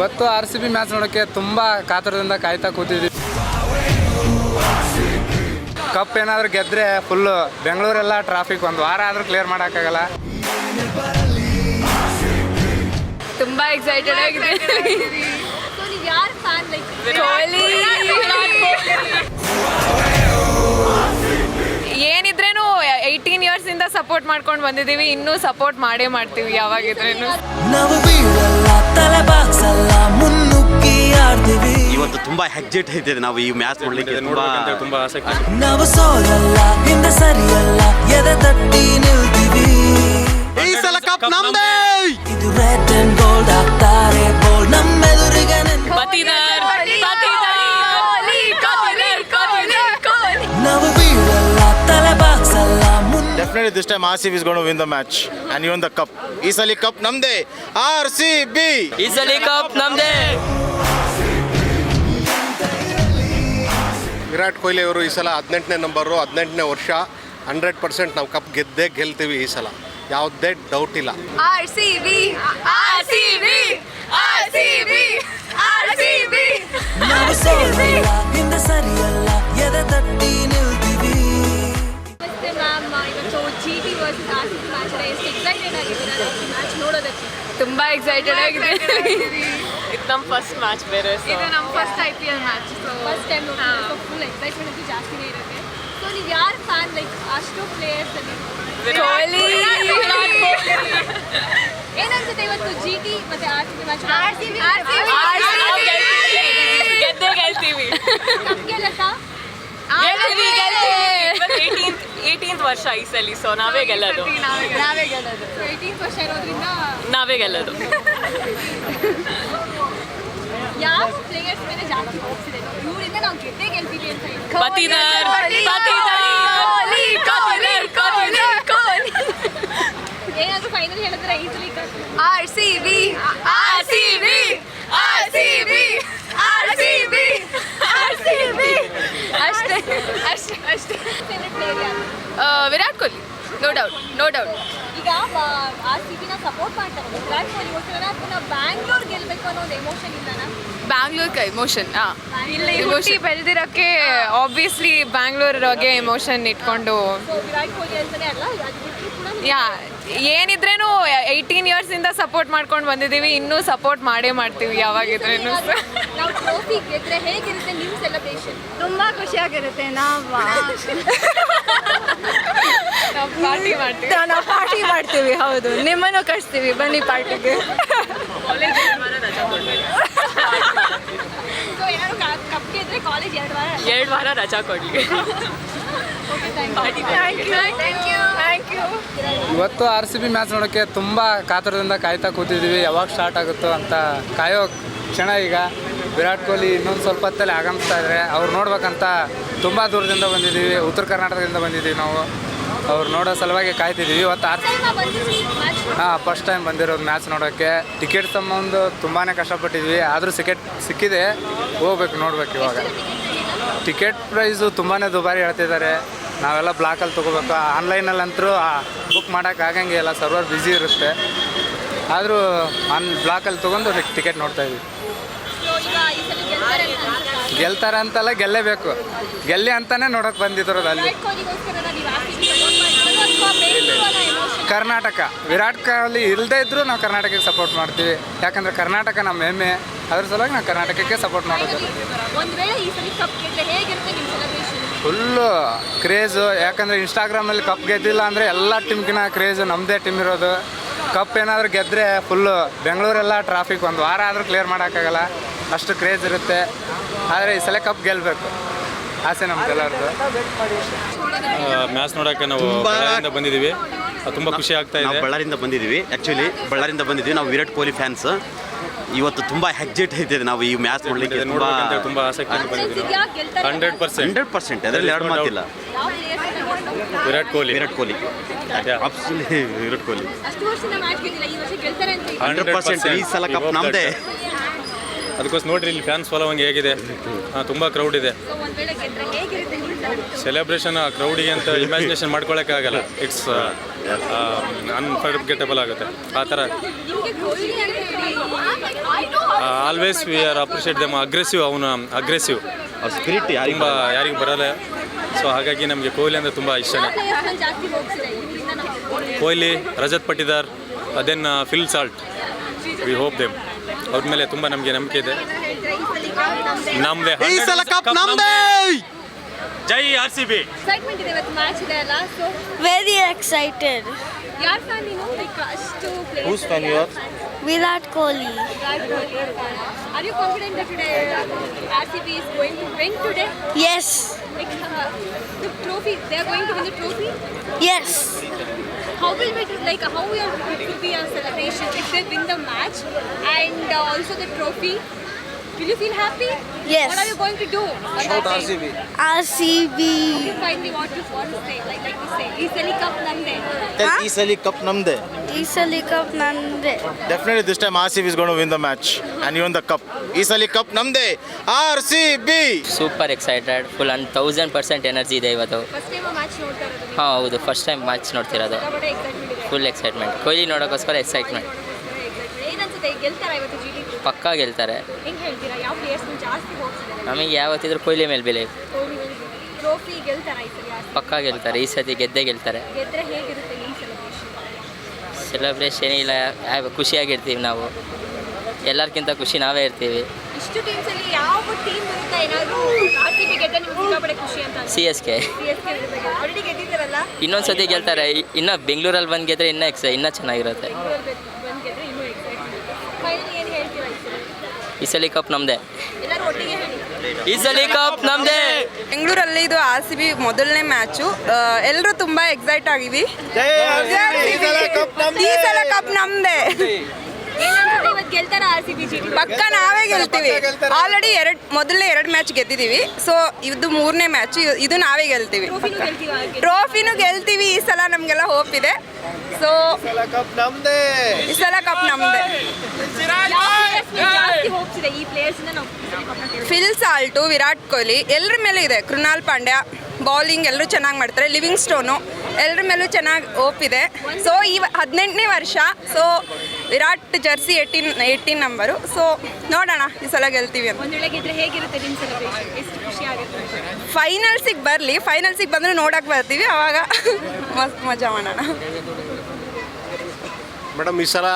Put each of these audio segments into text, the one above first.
ಇವತ್ತು RCB match ನೋಡೋಕ್ಕೆ ತುಂಬ ಕಾತರದಿಂದ ಕಾಯ್ತಾ ಕೂತಿದ್ವಿ. ಕಪ್ ಏನಾದರೂ ಗೆದ್ದರೆ ಫುಲ್ಲು ಬೆಂಗಳೂರೆಲ್ಲ ಟ್ರಾಫಿಕ್, ಒಂದು ವಾರ ಆದರೂ ಕ್ಲಿಯರ್ ಮಾಡೋಕ್ಕಾಗಲ್ಲ. ತುಂಬ ಎಕ್ಸೈಟೆಡ್ ಆಗಿದೆ. ಏನಿದ್ರೇನು 18 years ಇಂದ ಸಪೋರ್ಟ್ ಮಾಡ್ಕೊಂಡು ಬಂದಿದ್ದೀವಿ, ಇನ್ನೂ ಸಪೋರ್ಟ್ ಮಾಡೇ ಮಾಡ್ತೀವಿ ಯಾವಾಗಿದ್ರೇನು. ಇವತ್ತು ತುಂಬಾ ಎಕ್ಸೈಟ್ ಆಯ್ತಿದೆ. ನಾವು ಈ ಮ್ಯಾಚ್ ನೋಡ್ಲಿಕ್ಕೆ ತುಂಬಾ ಆಸಕ್ತಿ. ನಾವು ಸೋಲಲ್ಲ, ಹಿಂದೆ ಸರಿಯಲ್ಲ, ಎದೆ ತಟ್ಟಿ ನಿಲ್ತೀವಿ. ಈ ಸಲ ಕಪ್ ನಮ್ದೇ. ಇದು ರೆಡ್ ಅಂಡ್ ಗೋಲ್ಡ್ ಆಗ್ತಾರೆ ಗೋಲ್ಡ್ ನಮ್ಮೆದುರಿಗೆ ನಾವು ಬೀಳಲ್ಲ, ತಲೆ ಬಾಗ್ಸಲ್ಲ. Definitely this time RCB is going to win the match and even the cup. ಈ ಸಲ ಕಪ್ ನಮ್ದೇ. RCB ಈ ಸಲ ಕಪ್ ನಮ್ದೇ. ವಿರಾಟ್ ಕೊಹ್ಲಿ ಅವರು ಈ ಸಲ 18ನೇ ನಂಬರು, 18ನೇ ವರ್ಷ. 100% ನಾವು ಕಪ್ ಗೆದ್ದೇ ಗೆಲ್ತೀವಿ ಈ ಸಲ, ಯಾವುದೇ ಡೌಟ್ ಇಲ್ಲ. RCB RCB RCB RCB. ನಾವು ಸೋಲಲ್ಲ, ಹಿಂದೆ ಸರಿಯಲ್ಲ, ಎದೆ ತಟ್ಟಿ ನಿಲ್ತೀವಿ. ತುಂಬ ಎಕ್ಸೈಟೆಡ್ ಆಗಿದೆ. ಇದು ನಮ್ಮ ಫಸ್ಟ್ ಮ್ಯಾಚ್ ಬೇರೆ. ಇದು ನಮ್ಮ first IPL match. First time full excitement ಅಂತೂ ಜಾಸ್ತಿನೇ ಇರುತ್ತೆ. ಸೊ ನೀವು ಯಾರು ಫ್ಯಾನ್, ಲೈಕ್ ಅಷ್ಟು ಪ್ಲೇಯರ್ಸ್ ಅಲ್ಲಿ? ಕೊಹ್ಲಿ. ಏನನ್ಸುತ್ತೆ ಇವತ್ತು GT ಮತ್ತೆ RCB ಮ್ಯಾಚ್? ಗೆದ್ದೇ ಗೆಲ್ತೀವಿ. ಕಪ್ ಗೆಲ್ಲತ್ತಾ? 18th ವರ್ಷ ಈ ಸಲ, ಸೊ ನಾವೇ ಗೆಲ್ಲೋದು. 18th ವರ್ಷ ಇರೋದ್ರಿಂದ ನಾವೇ ಗೆಲ್ಲೋದು. ಯಾವ ಪ್ಲೇಯರ್ಸ್ ಮೇಲೆ ಜಾಸ್ತಿ ಹೋಪ್ಸ್ ಇದೆ? ಇವರಿಂದ ನಾವು ಗೆದ್ದೇ ಗೆಲ್ತೀವಿ ಅಂತ ಹೇಳಿ. ಏನಾದರೂ ಫೈನಲ್ ಹೇಳಿದ್ರೆ ಈಸಲಿ RCB RCB RCB RCB RCB ಅಷ್ಟೇ ಅಷ್ಟೇ ಅಷ್ಟೇ. ಫೇವ್ರೆಟ್ ಪ್ಲೇಯರ್ ಯಾರು? Virat Kohli, no doubt. ಈಗ RCB ನ ಸಪೋರ್ಟ್ ಮಾಡ್ತಾರೆ ವಿರಾಟ್ ಕೊಹ್ಲಿ ಗೋಸ್ಕರ, ಅಥವಾ ಬ್ಯಾಂಗ್ಳೂರ್ ಗೆಲ್ಬೇಕು ಅನ್ನೋ ಒಂದು ಎಮೋಷನ್ ಇಲ್ಲನಾ? ಬ್ಯಾಂಗ್ಳೂರ್ಗೆ ಎಮೋಷನ್. ಇಲ್ಲಿ ಹುಟ್ಟಿ ಬೆಳೆದಿರೋಕ್ಕೆ ಆಬ್ವಿಯಸ್ಲಿ ಬ್ಯಾಂಗ್ಳೂರ್ಗೆ ಎಮೋಷನ್ ಇಟ್ಕೊಂಡು. ಸೊ ವಿರಾಟ್ ಕೊಹ್ಲಿ ಅಂತಾನೆ ಅಲ್ಲ, ಅದು ಬಿಟ್ಟರು ಕೂಡ ಏನಿದ್ರೇನು 18 years ಇಂದ ಸಪೋರ್ಟ್ ಮಾಡ್ಕೊಂಡು ಬಂದಿದ್ದೀವಿ, ಇನ್ನೂ ಸಪೋರ್ಟ್ ಮಾಡೇ ಮಾಡ್ತೀವಿ ಯಾವಾಗಿದ್ರೇನು. ನಾವು ಟ್ರೋಫಿ ಗೆದ್ರೆ ಹೇಗಿರುತ್ತೆ ನಿಮ್ಮ ಸೆಲೆಬ್ರೇಷನ್? ತುಂಬಾ ಖುಷಿಯಾಗಿರುತ್ತೆ. ನಾವು ಪಾರ್ಟಿ ಮಾಡ್ತೀವಿ. ಹೌದು, ನಿಮ್ಮನ್ನು ಕಳಿಸ್ತೀವಿ, ಬನ್ನಿ ಪಾರ್ಟಿಗೆ. ಸೊ ಏನಾದ್ರು ಕಪ್ ಗೆದ್ರೆ ಕಾಲೇಜ್ 2 ವಾರ ರಜಾ ಕೊಡ್ಲಿ. ಇವತ್ತು RCB ಮ್ಯಾಚ್ ನೋಡೋಕ್ಕೆ ತುಂಬ ಕಾತರದಿಂದ ಕಾಯ್ತಾ ಕೂತಿದ್ವಿ, ಯಾವಾಗ ಸ್ಟಾರ್ಟ್ ಆಗುತ್ತೋ ಅಂತ ಕಾಯೋ ಕ್ಷಣ ಈಗ. ವಿರಾಟ್ ಕೊಹ್ಲಿ ಇನ್ನೊಂದು ಸ್ವಲ್ಪ ಹೊತ್ತಲ್ಲಿ ಆಗಮಿಸ್ತಾ ಇದ್ದಾರೆ. ಅವ್ರು ನೋಡ್ಬೇಕಂತ ತುಂಬ ದೂರದಿಂದ ಬಂದಿದ್ದೀವಿ, ಉತ್ತರ ಕರ್ನಾಟಕದಿಂದ ಬಂದಿದ್ದೀವಿ ನಾವು. ಅವ್ರು ನೋಡೋ ಸಲುವಾಗಿ ಕಾಯ್ತಿದ್ದೀವಿ. ಇವತ್ತು ಫಸ್ಟ್ ಟೈಮ್ ಬಂದಿರೋದು ಮ್ಯಾಚ್ ನೋಡೋಕ್ಕೆ. ಟಿಕೆಟ್ ಸಂಬಂಧ ತುಂಬಾ ಕಷ್ಟಪಟ್ಟಿದ್ವಿ, ಆದರೂ ಸಿಕ್ಕಿದೆ. ಹೋಗ್ಬೇಕು, ನೋಡ್ಬೇಕು. ಇವಾಗ ಟಿಕೆಟ್ ಪ್ರೈಸು ತುಂಬಾ ದುಬಾರಿ ಹೇಳ್ತಿದ್ದಾರೆ. ನಾವೆಲ್ಲ ಬ್ಲಾಕಲ್ಲಿ ತೊಗೋಬೇಕು. ಆನ್ಲೈನಲ್ಲಂತರೂ ಬುಕ್ ಮಾಡೋಕ್ಕೆ ಆಗಂಗೆ ಇಲ್ಲ, ಸರ್ವರ್ ಬ್ಯುಸಿ ಇರುತ್ತೆ. ಆದರೂ ಬ್ಲಾಕಲ್ಲಿ ತೊಗೊಂಡು ಟಿಕೆಟ್ ನೋಡ್ತಾಯಿದ್ವಿ. ಗೆಲ್ತಾರೆ ಅಂತಲ್ಲ, ಗೆಲ್ಲೇಬೇಕು. ಗೆಲ್ಲಿ ಅಂತಲೇ ನೋಡೋಕೆ ಬಂದಿರೋದು ಅಲ್ಲಿ. ಕರ್ನಾಟಕ, ವಿರಾಟ್ ಕೊಹ್ಲಿ ಇಲ್ಲದೇ ಇದ್ದರೂ ನಾವು ಕರ್ನಾಟಕಕ್ಕೆ ಸಪೋರ್ಟ್ ಮಾಡ್ತೀವಿ. ಯಾಕಂದರೆ ಕರ್ನಾಟಕ ನಮ್ಮ ಹೆಮ್ಮೆ, ಅದ್ರ ಸಲುವಾಗಿ ನಾವು ಕರ್ನಾಟಕಕ್ಕೆ ಸಪೋರ್ಟ್ ಮಾಡೋದು. Full craze. ಯಾಕಂದರೆ ಇನ್ಸ್ಟಾಗ್ರಾಮಲ್ಲಿ ಕಪ್ ಗೆದ್ದಿಲ್ಲ ಅಂದರೆ ಎಲ್ಲ ಟೀಮ್ಗಿನ ಕ್ರೇಜು ನಮ್ಮದೇ ಟೀಮ್ ಇರೋದು. ಕಪ್ ಏನಾದರೂ ಗೆದ್ದರೆ ಫುಲ್ಲು ಬೆಂಗಳೂರೆಲ್ಲ ಟ್ರಾಫಿಕ್, ಒಂದು ವಾರ ಆದರೂ ಕ್ಲಿಯರ್ ಮಾಡೋಕ್ಕಾಗಲ್ಲ, ಅಷ್ಟು ಕ್ರೇಜ್ ಇರುತ್ತೆ. ಆದರೆ ಈ ಸಲ ಕಪ್ ಗೆಲ್ಲಬೇಕು ಆಸೆ ನಮ್ಗೆಲ್ಲರದು. ಮ್ಯಾಚ್ ನೋಡೋಕ್ಕೆ ನಾವು ಬಳ್ಳಾರಿಯಿಂದ ಬಂದಿದ್ದೀವಿ, ತುಂಬ ಖುಷಿ ಆಗ್ತಾ ಇದೆ. ನಾವು ಬಳ್ಳಾರಿಯಿಂದ ಬಂದಿದ್ದೀವಿ. ನಾವು ವಿರಾಟ್ ಕೊಹ್ಲಿ ಫ್ಯಾನ್ಸ್. ಇವತ್ತು ತುಂಬ ಎಕ್ಸೈಟ್ ಆಯ್ತಿದೆ. ನಾವು ಈ ಮ್ಯಾಚ್ ನೋಡ್ಲಿಕ್ಕೆ ತುಂಬ ಆಸಕ್ತಿ ಬಂದಿದ್ದೀವಿ. 100% ಅದರಲ್ಲಿ ಎರಡು ಮಾತಿಲ್ಲ. ವಿರಾಟ್ ಕೊಹ್ಲಿ ಅಬ್ಸಲ್ಯೂಟ್ಲಿ ವಿರಾಟ್ ಕೊಹ್ಲಿ 100%. ಈ ಸಲ ಕಪ್ ನಮ್ದೇ. ಅದಕ್ಕೋಸ್ಕರ ನೋಡ್ರಿ ಇಲ್ಲಿ ಫ್ಯಾನ್ಸ್ ಫಾಲೋವಿಂಗ್ ಹೇಗಿದೆ, ತುಂಬ ಕ್ರೌಡ್ ಇದೆ. ಸೆಲೆಬ್ರೇಷನ್ ಕ್ರೌಡಿಗೆ ಅಂತ ಇಮ್ಯಾಜಿನೇಷನ್ ಮಾಡ್ಕೊಳಕ್ಕಾಗಲ್ಲ. ಇಟ್ಸ್ ಅನ್ಫರ್ಗೆಟಬಲ್ ಆಗುತ್ತೆ ಆ ಥರ. ನಿಮಗೆ ಕೊಹ್ಲಿ ಅಂದ್ರೆ always we are appreciate dum aggressive. ಅವನು ಅಗ್ರೆಸಿವ್ ಸ್ಪಿರಿಟ್ ತುಂಬ ಯಾರಿಗೂ ಬರಲ್ಲ. ಸೊ ಹಾಗಾಗಿ ನಮಗೆ ಕೊಹ್ಲಿ ಅಂದರೆ ತುಂಬ ಇಷ್ಟನೇ. ಜಾಸ್ತಿ ಹೋಗ್ತಿದೆ ಇದರಿಂದ ನಾವು Kohli, Rajat Patidar, then Phil Salt, we hope them. ಅವ್ರ ಮೇಲೆ ತುಂಬ ನಮಗೆ ನಂಬಿಕೆ ಇದೆ. ನಮ್ಮದೇ ಈ ಸಲ ಕಪ್ ನಮ್ದೇ. ಜೈ RCB. ಎಕ್ಸೈಟ್ಮೆಂಟ್ ಇದೆ, ಇವತ್ತು ಮ್ಯಾಚ್ ಇದೆ ಅಲ್ಲ, ಸೊ ವೆರಿ ಎಕ್ಸೈಟೆಡ್. ಯಾರ್ ಫ್ಯಾನ್ ನೀನು? ಲೈಕ್ ಅಷ್ಟು Whose fan you are? Virat Kohli. Are you confident that today RCB is going to win today? Yes. Like the trophy, they are going to win the trophy. Yes. How will it like? How will be a celebration if they win the match and also the trophy? Will you feel happy? Yes. What are you going to do? Shout RCB. RCB. Finally, what you want to say? Like we say, ಈ ಸಲ cup ನಮ್ದೇ. ಈ ಸಲ cup ನಮ್ದೇ. ಈ ಸಲ cup ನಂದೇ. Definitely this time RCB is going to win the match and even the cup. ಈ ಸಲ ಕಪ್ ನಮ್ದೇ. RCB. Super excited, full 1000% energy ಇದೆ ಇವತ್ತು. ಫಸ್ಟ್ ಟೈಮ್ ಮ್ಯಾಚ್ ನೋಡ್ತಾ ಇರೋದು. ಹಾಂ ಹೌದು, ಫಸ್ಟ್ ಟೈಮ್ ಮ್ಯಾಚ್ ನೋಡ್ತಿರೋದು. ಸಿಕ್ಕಾಪಟ್ಟೆ ಎಕ್ಸೈಟ್ಮೆಂಟ್ ಇದೆ. ಫುಲ್ ಎಕ್ಸೈಟ್ಮೆಂಟ್, ಕೊಹ್ಲಿ ನೋಡೋಕ್ಕೋಸ್ಕರ ಎಕ್ಸೈಟ್ಮೆಂಟ್. ಏನನ್ಸುತ್ತೆ, ಗೆಲ್ತಾರಾ ಇವತ್ತು GT? ಪಕ್ಕಾ ಗೆಲ್ತಾರೆ. ಹೆಂಗ್ ಹೇಳ್ತೀರಾ? ಯಾವ ಪ್ಲೇಯರ್ಸ್ ಜಾಸ್ತಿ ಹೋಗ್ತಿದ್ದಾರೆ? ನಮಗೆ ಯಾವತ್ತಿದ್ರೂ ಕೊಹ್ಲಿ ಮೇಲೆ ಬೆಲೆ. ಟ್ರೋಫಿ ಗೆಲ್ತಾರಾ ಈ ಸಲ? ಪಕ್ಕಾ ಗೆಲ್ತಾರೆ, ಈ ಸತಿ ಗೆದ್ದೇ ಗೆಲ್ತಾರೆ. ಗೆದ್ರೆ ಹೇಗಿರುತ್ತೆ ನಿಮ್ಮ ಸೆಲೆಬ್ರೇಷನ್? ಸೆಲೆಬ್ರೇಷನ್ ಇಲ್ಲ, ಖುಷಿಯಾಗಿರ್ತೀವಿ ನಾವು. ಎಲ್ಲರಿಗಿಂತ ಖುಷಿ ನಾವೇ ಇರ್ತೀವಿ. ಇಷ್ಟು ಟೀಮ್ಸ್ ಅಲ್ಲಿ ಯಾವ ಟೀಮ್ ಬರುತ್ತೆ ಏನಾದರೂ RCB ಗೆದ್ದರೆ ನಿಮ್ಗೆ ಸಿಕ್ಕಾಪಟ್ಟೆ ಖುಷಿ ಅಂತ? CSK ಆಲ್ರೆಡಿ ಗೆದ್ದಿದ್ದಾರಲ್ಲ, ಇನ್ನೊಂದು ಸತಿ ಗೆಲ್ತಾರೆ. ಇನ್ನು ಬೆಂಗಳೂರಲ್ಲಿ ಬಂದು ಗೆದ್ರೆ ಇನ್ನೂ ಚೆನ್ನಾಗಿರುತ್ತೆ. ಬಂದು ಗೆದ್ರೆ ಇನ್ನೂ ಎಕ್ಸೈಟ್ಮೆಂಟ್. ಫೈನಲಿ ಏನು ಹೇಳ್ತೀರಾ ಈ ಸಲ? ಈ ಸಲ ಕಪ್ ನಮ್ಮದೇ. ಎಲ್ಲರೂ ಒಟ್ಟಿಗೆ ಹೇಳಿ. ಈ ಸಲ ಕಪ್ ನಮ್ಮದೇ. ಬೆಂಗಳೂರಲ್ಲಿ ಇದು RCB ಮೊದಲನೇ ಮ್ಯಾಚು. ಎಲ್ಲರೂ ತುಂಬ ಎಕ್ಸೈಟ್ ಆಗಿವಿ. ಈ ಸಲ ಕಪ್ ನಮ್ಮದೇ. ಏನಂತ ಇವತ್ತು ಗೆಲ್ತಾರಾ RCB GT? ಪಕ್ಕ ನಾವೇ ಗೆಲ್ತೀವಿ. ಆಲ್ರೆಡಿ ಮೊದಲನೇ 2 ಮ್ಯಾಚ್ ಗೆದ್ದಿದ್ದೀವಿ. ಸೊ ಇದು 3ನೇ ಮ್ಯಾಚ್, ಇದು ನಾವೇ ಗೆಲ್ತೀವಿ. ಟ್ರೋಫಿನೂ ಗೆಲ್ತೀರಾ? ಟ್ರೋಫಿನೂ ಗೆಲ್ತೀವಿ. ಈ ಸಲ ನಮಗೆಲ್ಲ ಹೋಪ್ ಇದೆ. ಸೊ ಕಪ್ ನಮ್ದೇ. ಈ ಸಲ ಕಪ್ ನಮ್ಮದೇ. ಯಾವ players ಜಾಸ್ತಿ ಹೋಗ್ತಿದೆ ಈ ಪ್ಲೇಯರ್ಸ್ ಇಂದ ನಾವು ಈ ಸಲ ಕಪ್ನ ಗೆಲ್ತೀವಿ? ಫಿಲ್ ಸಾಲ್ಟು, ವಿರಾಟ್ ಕೊಹ್ಲಿ ಎಲ್ಲರ ಮೇಲೂ ಇದೆ. ಕೃಣಾಲ್ ಪಾಂಡ್ಯ ಬೌಲಿಂಗ್ ಎಲ್ಲರೂ ಚೆನ್ನಾಗಿ ಮಾಡ್ತಾರೆ. ಲಿವಿಂಗ್ ಸ್ಟೋನು ಎಲ್ಲರ ಮೇಲೂ ಚೆನ್ನಾಗಿ ಹೋಪ್ ಇದೆ. ಸೊ ಈ 18ನೇ ವರ್ಷ. So Virat Jersey 18 number. So ನೋಡೋಣ ಈ ಸಲ ಗೆಲ್ತೀವಿ ಅಂತ. ಒಂದ್ ವೇಳೆ ಗೆದ್ರೆ ಹೇಗಿರುತ್ತೆ ನಿಮ್ಮ ಸೆಲೆಬ್ರೇಷನ್? ಎಷ್ಟು ಖುಷಿ ಆಗುತ್ತೆ? ಫೈನಲ್ಸಿಗೆ ಬರಲಿ, ಫೈನಲ್ಸಿಗೆ ಬಂದರೆ ನೋಡೋಕೆ ಬರ್ತೀವಿ, ಆವಾಗ ಮಸ್ತ್ ಮಜಾ ಮಾಡೋಣ. ಮೇಡಮ್, ಈ ಸಲ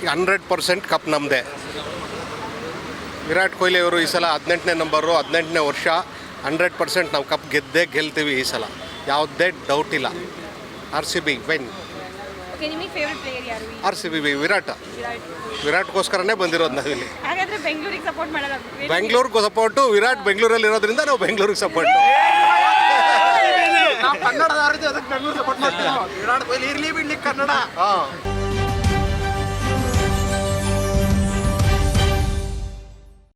100% ಕಪ್ ನಮ್ಮದೇ. ವಿರಾಟ್ ಕೊಹ್ಲಿ ಅವರು ಈ ಸಲ 18ನೇ ನಂಬರು, 18ನೇ ವರ್ಷ. 100% ನಾವು ಕಪ್ ಗೆದ್ದೇ ಗೆಲ್ತೀವಿ ಈ ಸಲ, ಯಾವುದೇ ಡೌಟ್ ಇಲ್ಲ. RCB win. ಓಕೆ, ನಿಮಗೆ ಫೇವರಿಟ್ ಪ್ಲೇಯರ್ ಯಾರು? RCB ವಿರಾಟ್ಗೋಸ್ಕರನೇ ಬಂದಿರೋದು ನಾವಿಲ್ಲಿ. ಹಾಗಾದ್ರೆ ಬೆಂಗಳೂರಿಗೆ ಸಪೋರ್ಟ್ ಮಾಡಲ್ಲ? ಬೆಂಗಳೂರಿಗೆ ಸಪೋರ್ಟು. ವಿರಾಟ್ ಬೆಂಗಳೂರಲ್ಲಿ ಇರೋದ್ರಿಂದ ನಾವು ಬೆಂಗಳೂರಿಗೆ ಸಪೋರ್ಟ್. ಕನ್ನಡದವರಿಗೆ ಅದಕ್ಕೆ ಬೆಂಗಳೂರು ಸಪೋರ್ಟ್ ಮಾಡ್ತೀವಿ. ವಿರಾಟ್ ಕೊಹ್ಲಿ ಇರ್ಲಿ ಬಿಡ್ಲಿ ಕನ್ನಡ.